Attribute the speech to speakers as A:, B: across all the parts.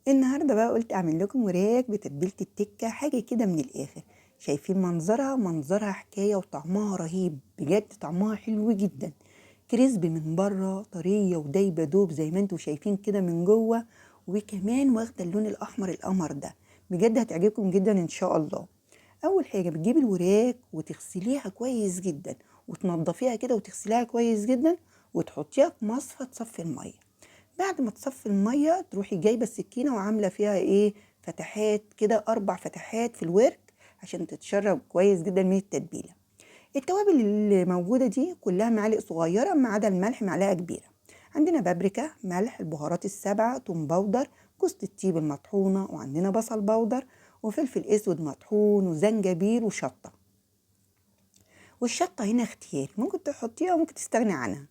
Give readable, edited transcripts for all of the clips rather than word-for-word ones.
A: النهارده بقى قلت اعمل لكم وراك بتتبيله التكه، حاجه كده من الاخر. شايفين منظرها حكايه وطعمها رهيب بجد، طعمها حلو جدا. كريسبي من بره، طريه ودايبه دوب زي ما انتم شايفين كده من جوه، وكمان واخده اللون الاحمر القمر ده. بجد هتعجبكم جدا ان شاء الله. اول حاجه بتجيبي الوراك وتغسليها كويس جدا، وتنضفيها كده وتغسليها كويس جدا، وتحطيها في مصفى تصفي الميه. بعد ما تصفي الميه تروحي جايبه السكينه وعامله فيها ايه، فتحات كده، 4 فتحات في الورك، عشان تتشرب كويس جدا من التتبيله. التوابل اللي موجوده دي كلها معالق صغيره ما عدا الملح معلقه كبيره. عندنا بابريكا، ملح، البهارات ال7، توم باودر، جوز الطيب المطحونه، وعندنا بصل باودر، وفلفل اسود مطحون، وزنجبيل، وشطه. والشطه هنا اختياري، ممكن تحطيها وممكن تستغني عنها.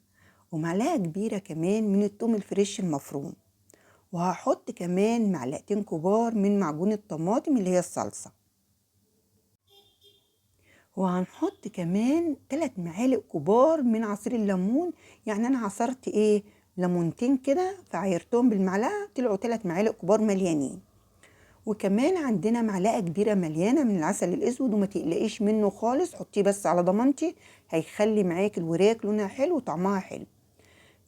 A: ومعلقه كبيره كمان من الثوم الفريش المفروم. وهحط كمان معلقتين كبار من معجون الطماطم اللي هي الصلصة. وهنحط كمان 3 معالق كبار من عصير الليمون. يعني انا عصرت ايه، ليمونتين كده، فعيرتهم بالمعلقة طلعوا 3 معالق كبار مليانين. وكمان عندنا معلقة كبيرة مليانة من العسل الاسود، وما تقلقيش منه خالص، حطيه بس على ضمانتي، هيخلي معاك الوراك لونها حلو وطعمها حلو.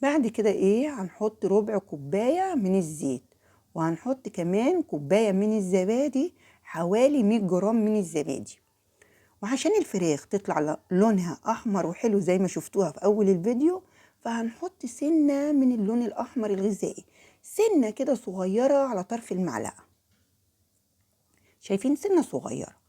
A: بعد كده ايه، هنحط ربع كوباية من الزيت، وهنحط كمان كوباية من الزبادي، حوالي 100 جرام من الزبادي. وعشان الفراخ تطلع لونها احمر وحلو زي ما شفتوها في اول الفيديو، فهنحط سنة من اللون الاحمر الغذائي، سنة كده صغيرة على طرف المعلقة. شايفين، سنة صغيرة.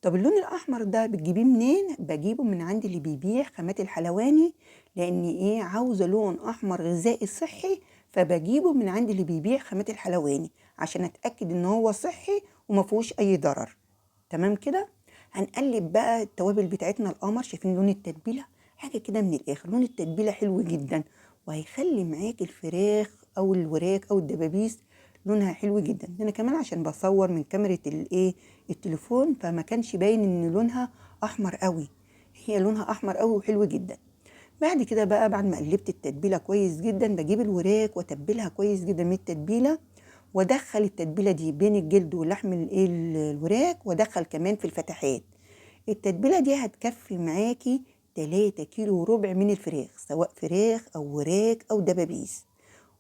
A: طب اللون الأحمر ده بتجيبيه منين؟ بجيبه من عند اللي بيبيع خامات الحلواني، لأن إيه، عاوزة لون أحمر غذائي صحي، فبجيبه من عند اللي بيبيع خامات الحلواني عشان أتأكد إن هو صحي ومفهوش أي ضرر. تمام كده؟ هنقلب بقى التوابل بتاعتنا القمر. شايفين لون التتبيلة؟ حاجة كده من الآخر، لون التتبيلة حلو جدا، وهيخلي معاك الفراخ أو الوراك أو الدبابيس لونها حلو جدا. انا كمان عشان بصور من كاميرا الايه، التليفون، فما كانش باين ان لونها احمر قوي. هي لونها احمر قوي وحلو جدا. بعد كده بقى، بعد ما قلبت التتبيله كويس جدا، بجيب الوراك واتبلها كويس جدا من التتبيله، وادخل التتبيله دي بين الجلد ولحم الايه، الوراك، وادخل كمان في الفتحات. التتبيله دي هتكفي معاكي 3 كيلو وربع من الفراخ، سواء فراخ او وراك او دبابيس.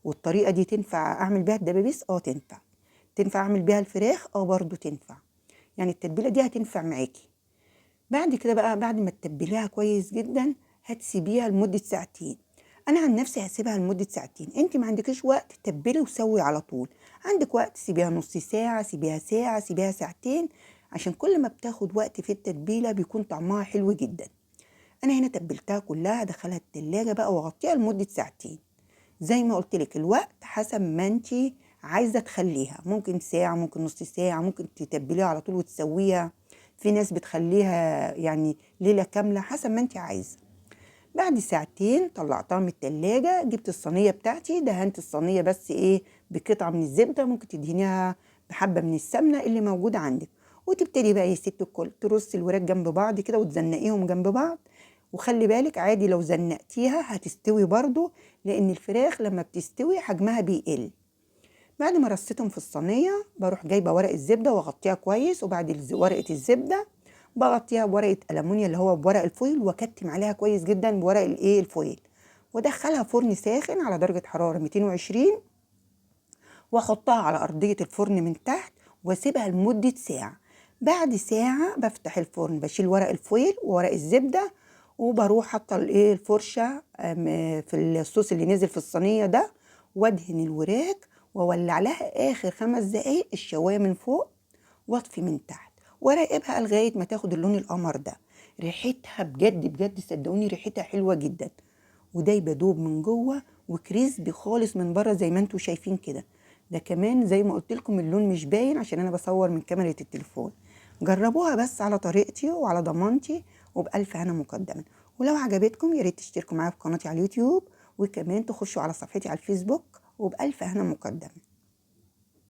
A: والطريقة دي تنفع أعمل بيها الدبابيس؟ تنفع. تنفع أعمل بيها الفراخ؟ برضو تنفع. يعني التتبيلة دي هتنفع معاكي. بعد كده بقى، بعد ما تتبليها كويس جدا، هتسيبيها لمدة ساعتين. أنا عن نفسي هسيبها لمدة ساعتين. أنت ما عندكش وقت تتبلي وسوي على طول، عندك وقت سيبيها نص ساعة، سيبيها ساعة، سيبيها ساعتين، عشان كل ما بتاخد وقت في التتبيلة بيكون طعمها حلو جدا. أنا هنا تبلتها كلها، دخلها التلاجة بقى وغطيها لمدة ساعتين. زي ما قلت لك، الوقت حسب ما انت عايزه تخليها، ممكن ساعه، ممكن نص ساعه، ممكن تتبليها على طول وتسويها. في ناس بتخليها يعني ليله كامله، حسب ما انت عايزه. بعد ساعتين طلعتها من التلاجة، جبت الصينيه بتاعتي، دهنت الصينيه بس ايه، بقطعه من الزبده، ممكن تدهنيها بحبه من السمنه اللي موجوده عندك. وتبتدي بقى يا ست الكل ترصي الوراك جنب بعض كده، وتزنقيهم جنب بعض. وخلي بالك، عادي لو زنقتيها هتستوي برضو، لان الفراخ لما بتستوي حجمها بيقل. بعد ما رصيتهم في الصينيه، بروح جايبه ورق الزبده واغطيها كويس، وبعد ورقه الزبده بغطيها بورقه ألمونيا اللي هو بورق الفويل، واكتم عليها كويس جدا بورق الايه، الفويل. وادخلها فرن ساخن على درجه حراره 220، واحطها على ارضيه الفرن من تحت، واسيبها لمده ساعه. بعد ساعه بفتح الفرن، بشيل ورق الفويل وورق الزبده، وبروح حاطه الايه، الفرشه في الصوص اللي نزل في الصينيه ده، وادهن الوراك، واولع لها اخر 5 دقايق الشوايه من فوق، واطفي من تحت، وراقبها لغايه ما تاخد اللون القمر ده. ريحتها بجد بجد صدقوني ريحتها حلوه جدا، ودايبه دوب من جوه، وكريسبي خالص من بره زي ما انتم شايفين كده. ده كمان زي ما قلت لكم اللون مش باين عشان انا بصور من كاميرا التليفون. جربوها بس على طريقتي وعلى ضمانتي، وبألف هنا مقدما. ولو عجبتكم يا ريت تشتركوا معايا في قناتي على اليوتيوب، وكمان تخشوا على صفحتي على الفيسبوك، وبألف هنا مقدما.